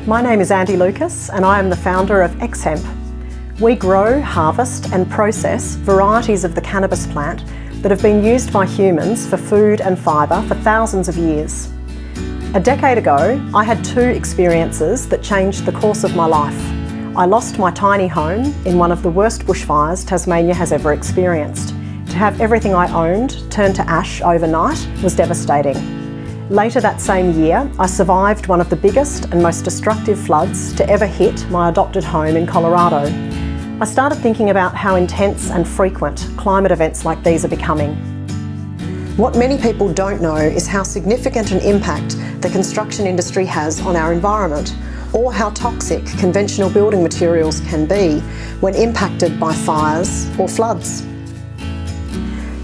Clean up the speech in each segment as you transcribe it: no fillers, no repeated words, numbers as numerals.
My name is Andi Lucas and I am the founder of X-Hemp. We grow, harvest and process varieties of the cannabis plant that have been used by humans for food and fibre for thousands of years. A decade ago, I had two experiences that changed the course of my life. I lost my tiny home in one of the worst bushfires Tasmania has ever experienced. To have everything I owned turn to ash overnight was devastating. Later that same year, I survived one of the biggest and most destructive floods to ever hit my adopted home in Colorado. I started thinking about how intense and frequent climate events like these are becoming. What many people don't know is how significant an impact the construction industry has on our environment, or how toxic conventional building materials can be when impacted by fires or floods.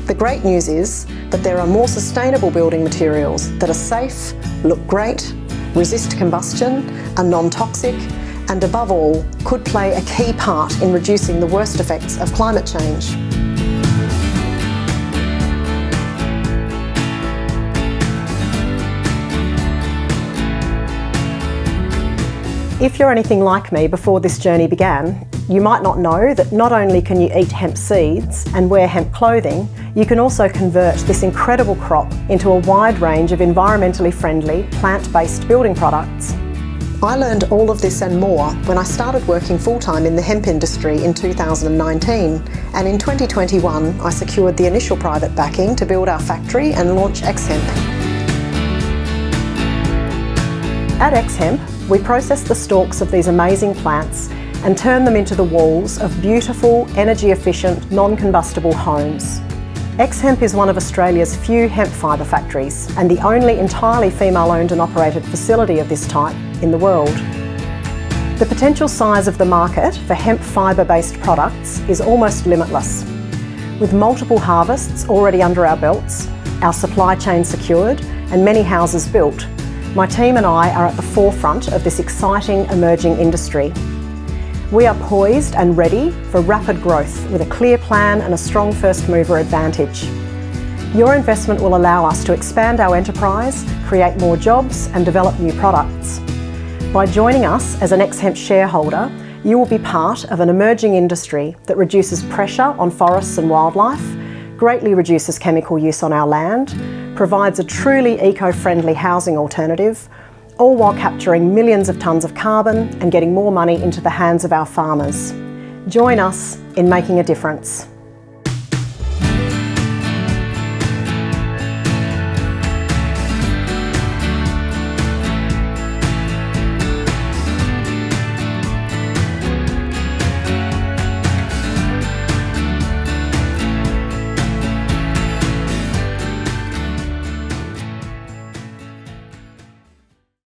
The great news is that there are more sustainable building materials that are safe, look great, resist combustion, are non-toxic, and above all, could play a key part in reducing the worst effects of climate change. If you're anything like me before this journey began, you might not know that not only can you eat hemp seeds and wear hemp clothing, you can also convert this incredible crop into a wide range of environmentally friendly, plant-based building products. I learned all of this and more when I started working full-time in the hemp industry in 2019, and in 2021 I secured the initial private backing to build our factory and launch X-Hemp. At X-Hemp, we process the stalks of these amazing plants and turn them into the walls of beautiful, energy-efficient, non-combustible homes. X-Hemp is one of Australia's few hemp fibre factories and the only entirely female-owned and operated facility of this type in the world. The potential size of the market for hemp fibre-based products is almost limitless. With multiple harvests already under our belts, our supply chain secured and many houses built, my team and I are at the forefront of this exciting emerging industry. We are poised and ready for rapid growth with a clear plan and a strong first mover advantage. Your investment will allow us to expand our enterprise, create more jobs and develop new products. By joining us as an X-Hemp shareholder, you will be part of an emerging industry that reduces pressure on forests and wildlife, greatly reduces chemical use on our land, provides a truly eco-friendly housing alternative, all while capturing millions of tonnes of carbon and getting more money into the hands of our farmers. Join us in making a difference.